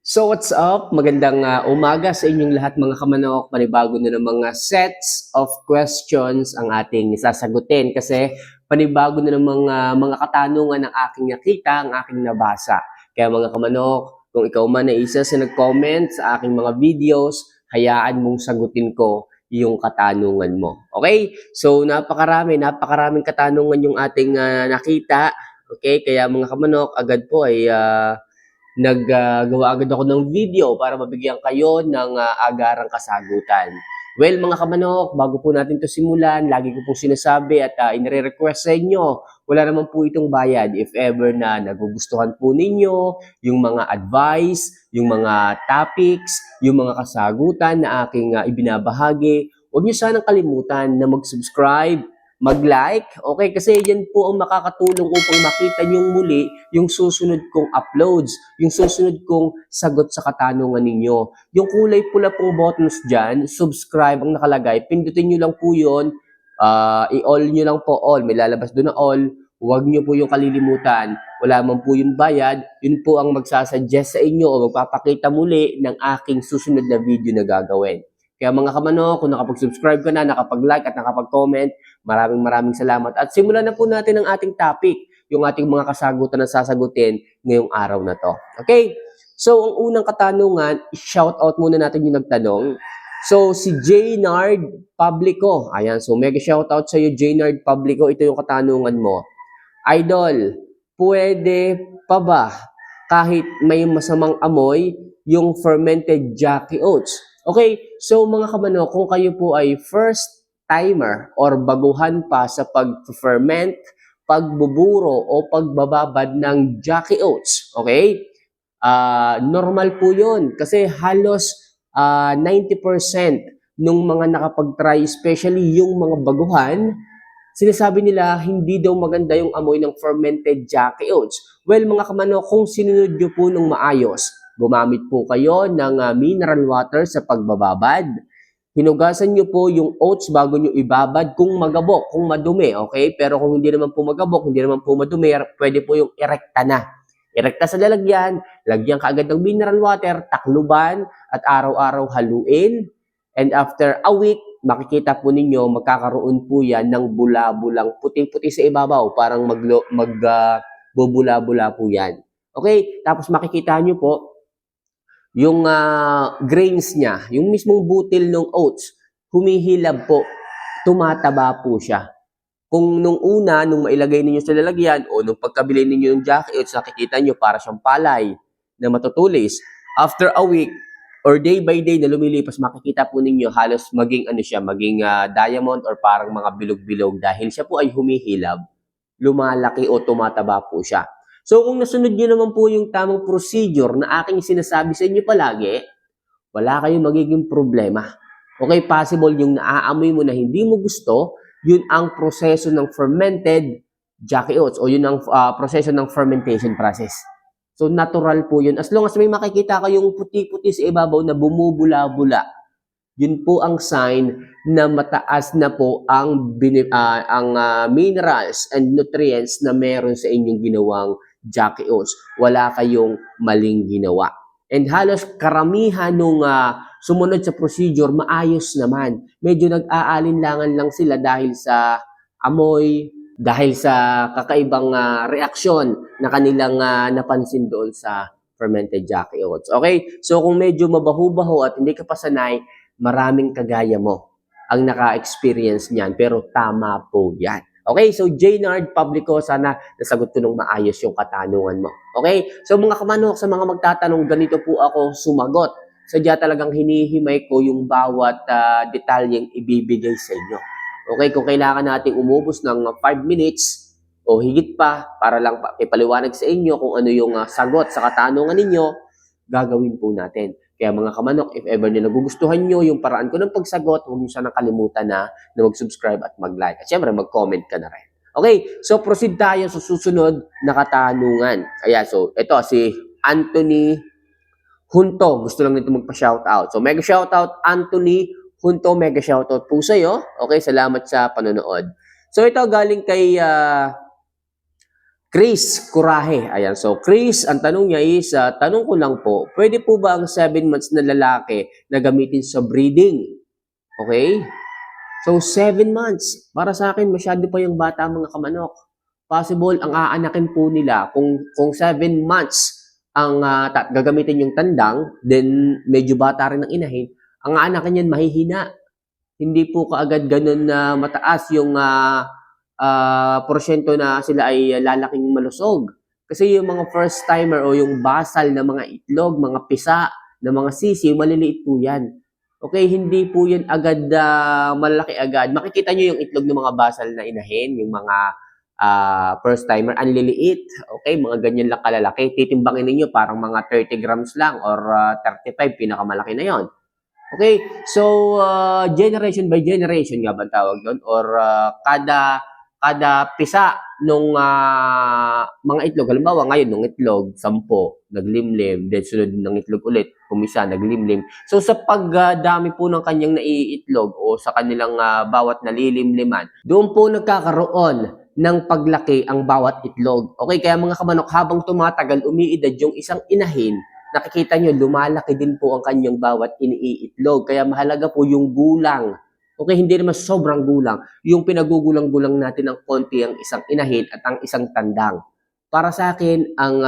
So what's up? Magandang umaga sa inyong lahat mga kamanok. Panibago na ng mga sets of questions ang ating sasagutin kasi panibago na ng mga katanungan ng aking nakita, ang aking nabasa. Kaya mga kamanok, kung ikaw man ay isa sa nag-comment sa aking mga videos, hayaan mong sagutin ko yung katanungan mo. Okay? So napakaraming katanungan yung ating nakita. Okay? Kaya mga kamanok, agad po ay naggawa agad ako ng video para mabigyan kayo ng agarang kasagutan. Well, mga kamanok, bago po natin to simulan, lagi ko pong sinasabi at inire-request sa inyo, wala naman po itong bayad if ever na nagugustuhan po ninyo yung mga advice, yung mga topics, yung mga kasagutan na aking ibinabahagi. Huwag niyo sanang kalimutan na mag-subscribe, mag-like, okay? Kasi yan po ang makakatulong upang makita niyong muli yung susunod kong uploads, yung susunod kong sagot sa katanungan ninyo. Yung kulay pula pong buttons dyan, subscribe ang nakalagay, pindutin nyo lang po yun, i-all nyo lang po all, may lalabas doon na all, huwag nyo po yung kalilimutan, wala man po yung bayad, yun po ang magsasuggest sa inyo o magpapakita muli ng aking susunod na video na gagawin. Kaya mga kamano, kung nakapag-subscribe ka na, nakapag-like at nakapag-comment, maraming salamat. At simulan na po natin ang ating topic, yung ating mga kasagutan na sasagutin ngayong araw na to. Okay? So, ang unang katanungan, shout out muna natin yung nagtanong. So, si Jaynard Publico. Ayan, so mega shout out sa iyo, Jaynard Publico. Ito yung katanungan mo. Idol, pwede pa ba kahit may masamang amoy yung fermented Jackie Oats? Okay, so mga kamano, kung kayo po ay first timer or baguhan pa sa pag-ferment, pagbuburo o pagbababad ng Jackie Oats, okay? Normal po yun kasi halos 90% nung mga nakapag-try, especially yung mga baguhan, sinasabi nila hindi daw maganda yung amoy ng fermented Jackie Oats. Well, mga kamano, kung sinunod nyo po ng maayos, gumamit po kayo ng mineral water sa pagbababad. Hinugasan nyo po yung oats bago nyo ibabad kung magabok, kung madumi, okay? Pero kung hindi naman po magabok, hindi naman po madumi, pwede po yung erekta na. Erekta sa lalagyan, lagyan ka agad ng mineral water, takluban, at araw-araw haluin. And after a week, makikita po ninyo, magkakaroon po yan ng bula-bulang puting-puti sa ibabaw. Parang bubula-bula po yan. Okay? Tapos makikita nyo po, yung grains niya, yung mismong butil ng oats, humihilab po, tumataba po siya. Kung nung una, nung mailagay ninyo sa lalagyan o nung pagkabili ninyo yung Jackie Oats, nakikita nyo para siyang palay na matutulis. After a week or day by day na lumilipas, makikita po ninyo halos maging maging diamond or parang mga bilog-bilog dahil siya po ay humihilab, lumalaki o tumataba po siya. So kung nasunod nyo naman po yung tamang procedure na aking sinasabi sa inyo palagi, wala kayong magiging problema. Okay, possible yung naaamoy mo na hindi mo gusto, yun ang proseso ng fermented Jackie Oats o yun ang proseso ng fermentation process. So natural po yun. As long as may makikita kayong puti-puti sa ibabaw na bumubula-bula, yun po ang sign na mataas na po ang minerals and nutrients na meron sa inyong ginawang Jackie Oats. Wala kayong maling ginawa. And halos karamihan nung sumunod sa procedure, maayos naman. Medyo nag-aalinlangan lang sila dahil sa amoy, dahil sa kakaibang reaksyon na kanilang napansin doon sa fermented Jackie Oats. Okay? So kung medyo mabaho-baho at hindi ka pa sanay, maraming kagaya mo ang naka-experience niyan. Pero tama po yan. Okay, so Jaynard Publico, sana nasagot ko ng maayos yung katanungan mo. Okay, so mga kamanok, sa mga magtatanong, ganito po ako sumagot. Sadya talagang hinihimay ko yung bawat detalyeng ibibigay sa inyo. Okay, kung kailangan nating umubos ng 5 minutes o higit pa para lang ipaliwanag sa inyo kung ano yung sagot sa katanungan ninyo, gagawin po natin. Kaya mga kamanok, if ever na nagugustuhan nyo yung paraan ko ng pagsagot, huwag nyo sanang kalimutan na mag-subscribe at mag-like. At syempre, mag-comment ka na rin. Okay, so proceed tayo sa susunod na katanungan. Kaya, so ito si Anthony Hunto. Gusto lang nito magpa-shoutout. So mega shoutout Anthony Hunto, mega shoutout po sa'yo. Okay, salamat sa panonood. So ito galing Chris Coraje. Ayan. So, Chris, ang tanong niya is, tanong ko lang po, pwede po ba ang 7 months na lalaki na gamitin sa breeding? Okay? So, 7 months. Para sa akin, masyado pa yung bata mga kamanok. Possible, ang aanakin po nila, kung 7 months ang gagamitin yung tandang, then medyo bata rin ang inahin, ang aanakin yan mahihina. Hindi po kaagad ganun na mataas yung porsyento na sila ay lalaking malusog. Kasi yung mga first timer o yung basal na mga itlog, mga pisa, na mga sisi, maliliit po yan. Okay, hindi po yan agad malaki agad. Makikita nyo yung itlog ng mga basal na inahin, yung mga first timer, ang liliit. Okay, mga ganyan lang kalalaki. Titimbangin ninyo parang mga 30 grams lang or 35, pinakamalaki na yon. Okay, so generation by generation nga ba tawag yun? Or kada pisa nung mga itlog. Halimbawa, ngayon, nung itlog, 10, naglimlim, then sunod ng itlog ulit, pumisa, naglimlim. So, sa pagdami po ng kanyang naiitlog o sa kanilang bawat nalilimliman, doon po nagkakaroon ng paglaki ang bawat itlog. Okay, kaya mga kamanok, habang tumatagal, umiidad yung isang inahin, nakikita nyo, lumalaki din po ang kanyang bawat iniitlog. Kaya mahalaga po yung gulang. Okay, hindi naman sobrang gulang. Yung pinagugulang-gulang natin ng konti ang isang inahin at ang isang tandang. Para sa akin, ang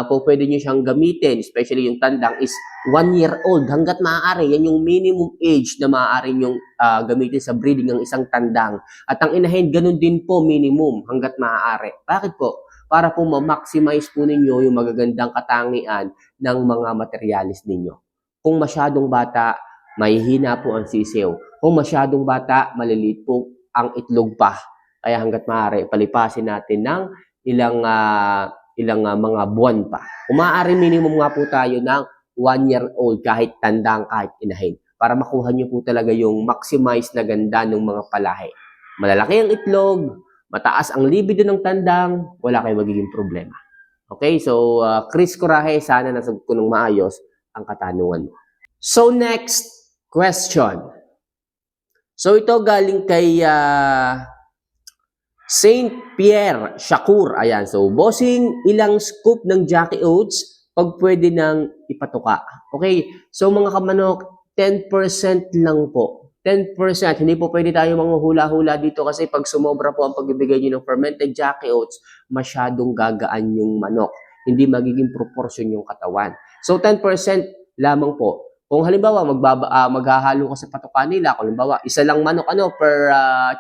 po pwede nyo siyang gamitin, especially yung tandang, is 1 year old. Hanggat maaari, yan yung minimum age na maaari nyong gamitin sa breeding ng isang tandang. At ang inahin, ganun din po minimum hanggat maaari. Bakit po? Para po ma-maximize po ninyo yung magagandang katangian ng mga materialis ninyo. Kung masyadong bata, mahihina po ang sisiw. Kung masyadong bata, maliliit po ang itlog pa. Kaya hanggat maaari, palipasin natin ng ilang mga buwan pa. Kung maaari, minimum nga po tayo ng 1 year old kahit tandang, kahit inahin. Para makuha nyo po talaga yung maximize na ganda ng mga palahi. Malalaki ang itlog, mataas ang libido ng tandang, wala kayong magiging problema. Okay, so Chris Coraje, sana nasagot ko ng maayos ang katanungan mo. So next question. So ito galing kay Saint Pierre Shakur. Ayan, so bossing, ilang scoop ng Jackie Oats pag pwede nang ipatuka. Okay, so mga kamanok, 10% lang po. 10%. Hindi po pwede tayo manghula-hula dito kasi pag sumobra po ang pagbibigay nyo ng fermented Jackie Oats, masyadong gagaan yung manok. Hindi magiging proportion yung katawan. So 10% lamang po. Kung halimbawa maghahalo ka sa patukan nila, kung halimbawa isa lang manok per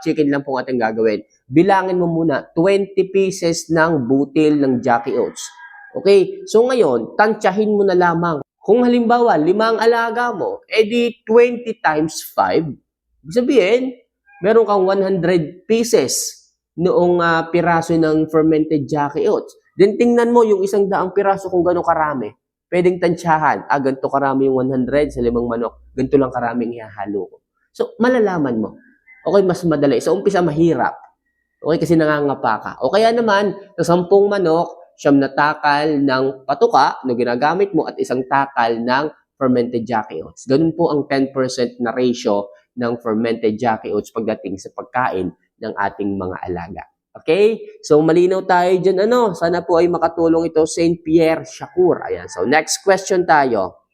chicken lang po ating gagawin. Bilangin mo muna 20 pieces ng butil ng Jackie Oats. Okay? So ngayon, tansyahin mo na lamang. Kung halimbawa 5 ang alaga mo, edi 20 times 5. Ibig sabihin, meron kang 100 pieces noong piraso ng fermented Jackie Oats. Then tingnan mo yung 100 piraso kung gano'ng karami. Pwedeng tansyahan, ganito karami yung 100 sa 5 manok, ganito lang karaming ihahalo ko. So, malalaman mo. Okay, mas madali. Sa umpisa, mahirap. Okay, kasi nangangapa ka. O kaya naman, sa 10 manok, 9 na takal ng patuka na ginagamit mo at 1 takal ng fermented Jackie Oats. Ganun po ang 10% na ratio ng fermented Jackie Oats pagdating sa pagkain ng ating mga alaga. Okay? So, malinaw tayo dyan. Sana po ay makatulong ito, Saint Pierre Shakur. Ayan. So, next question tayo.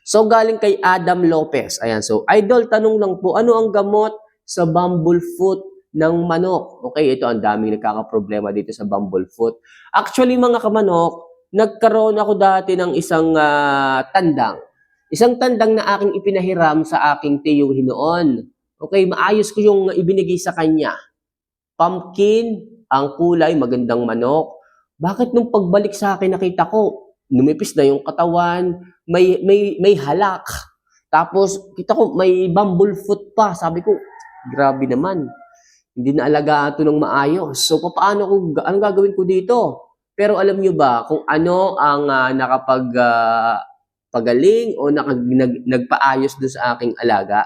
So, galing kay Adam Lopez. Ayan. So, Idol, tanong lang po, ano ang gamot sa bumblefoot ng manok? Okay, ito ang daming nagkakaproblema dito sa bumblefoot. Actually, mga kamanok, nagkaroon ako dati ng isang tandang. Isang tandang na aking ipinahiram sa aking tiyuhin noon. Okay, maayos ko yung ibinigay sa kanya. Pumpkin, ang kulay, magandang manok. Bakit nung pagbalik sa akin, nakita ko, numipis na yung katawan, may halak. Tapos, kita ko, may bumblefoot pa. Sabi ko, grabe naman. Hindi na alagaan ito ng maayos. So, anong gagawin ko dito? Pero alam nyo ba, kung ano ang pagaling o nagpaayos doon sa aking alaga?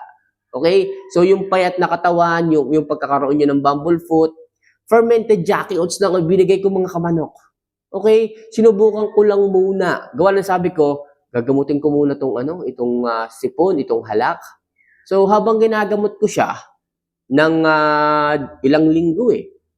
Okay? So, yung payat na katawan, yung pagkakaroon nyo ng bumblefoot, fermented Jackie Oats lang ang binigay ko mga kamanok. Okay? Sinubukan ko lang muna. Gawa ng sabi ko, gagamutin ko muna itong sipon, itong halak. So, habang ginagamot ko siya, ng ilang linggo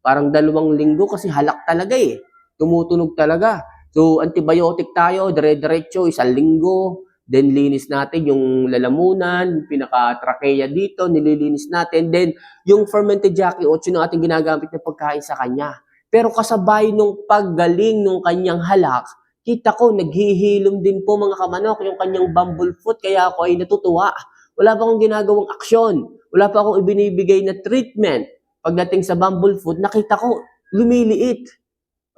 Parang 2 linggo kasi halak talaga eh. Tumutunog talaga. So, antibiotic tayo, dire-diretso, 1 linggo. Then, linis natin yung lalamunan, pinaka-trachea dito, nililinis natin. Then, yung fermented Jackie Oats, yun ang ating ginagamit na pagkain sa kanya. Pero kasabay nung paggaling nung kanyang halak, kita ko, naghihilom din po mga kamanok yung kanyang bumblefoot, kaya ako ay natutuwa. Wala pa akong ginagawang aksyon. Wala pa akong ibinibigay na treatment. Pagdating sa bumblefoot, nakita ko, lumiliit.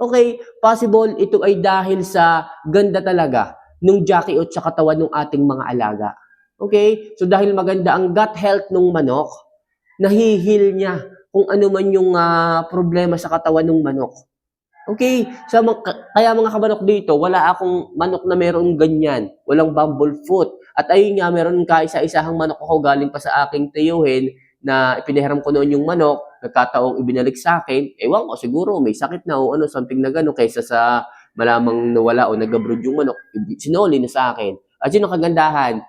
Okay, possible ito ay dahil sa ganda talaga nung Jackie Oats sa katawan ng ating mga alaga. Okay? So dahil maganda ang gut health ng manok, nahihil niya kung ano man yung problema sa katawan ng manok. Okay, so kaya mga kamanok dito, wala akong manok na meron ganyan. Walang bumblefoot. At ayun nga, meron kaisa-isahang manok ako galing pa sa aking tiyuhin na ipinahiram ko noon yung manok, nagkataong ibinalik sa akin. Ewan ko, siguro may sakit na o ano, something na gano'n, kaysa sa malamang nawala o nag-abroad yung manok, sinoli na sa akin. At yun ang kagandahan,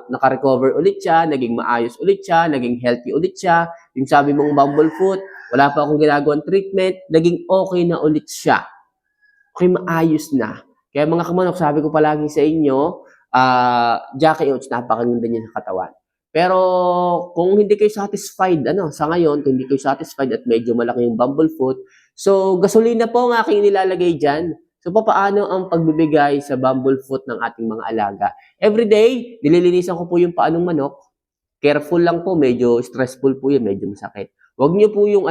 naka-recover ulit siya, naging maayos ulit siya, naging healthy ulit siya. Yung sabi mong bumblefoot, wala pa akong ginagawang treatment, naging okay na ulit siya. Okay, maayos na. Kaya mga kamanok, sabi ko palagi sa inyo, Jackie Oats, napakaganda niya sa katawan. Pero kung hindi kayo satisfied, sa ngayon, kung hindi kayo satisfied at medyo malaki yung bumblefoot, so gasolina po ang aking nilalagay dyan. So paano ang pagbibigay sa bumblefoot ng ating mga alaga? Every day, nililinisan ko po yung paanong manok. Careful lang po, medyo stressful po yun, medyo masakit. Wag niyo po yung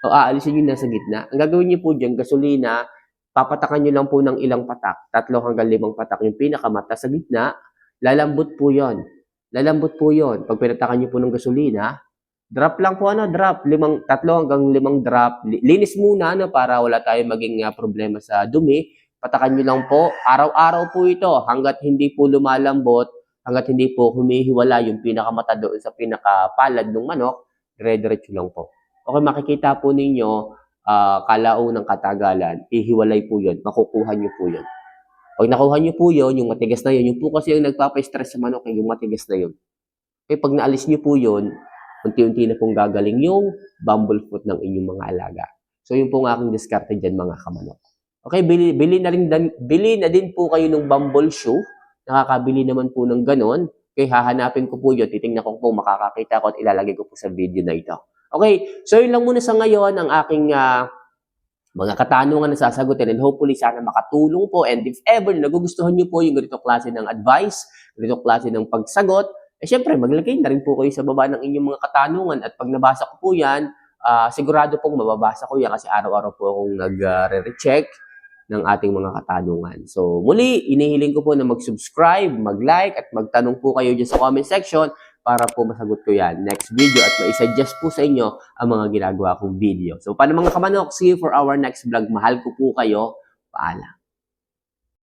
aalisin niyo nasa gitna. Ang gagawin niyo po diyan, gasolina, papatakan niyo lang po ng ilang patak, 3 hanggang 5 patak yung pinakamata sa gitna, lalambot po 'yon. Lalambot po 'yon. Pag pinatakan niyo po ng gasolina, drop lang po drop, 3 hanggang 5 drop. Linis muna para wala tayong maging problema sa dumi. Patakan niyo lang po, araw-araw po ito hangga't hindi po lumalambot, hangga't hindi po humihiwala yung pinakamata doon sa pinakapalad ng manok, dire-diretso lang po. Okay, makikita po ninyo, kalaunang katagalan, ihiwalay po yun, makukuha nyo po yun. Pag nakuha nyo po yun, yung matigas na yun, yung po kasi yung nagpapa-stress sa manok, yung matigas na yun. Okay, pag naalis nyo po yun, unti-unti na pong gagaling yung bumblefoot ng inyong mga alaga. So yun po ang aking diskarte dyan mga kamanok. Okay, bili na din po kayo ng bumble shoe. Nakakabili naman po ng ganon. Okay, hahanapin ko po yun, titingnan ko po makakakita ko at ilalagay ko po sa video na ito. Okay, so yun lang muna sa ngayon ang aking mga katanungan na sasagutin, and hopefully sana makatulong po, and if ever nagugustuhan nyo po yung ganito klase ng advice, ganito klase ng pagsagot, syempre maglagay na rin po kayo sa baba ng inyong mga katanungan, at pag nabasa ko po yan, sigurado pong mababasa ko yan kasi araw-araw po akong nag-recheck ng ating mga katanungan. So muli, inihiling ko po na mag-subscribe, mag-like, at magtanong po kayo dyan sa comment section para po masagot ko yan next video at ma-suggest po sa inyo ang mga ginagawa kong video. So paano mga kamanok, see you for our next vlog. Mahal ko po kayo. Paalam.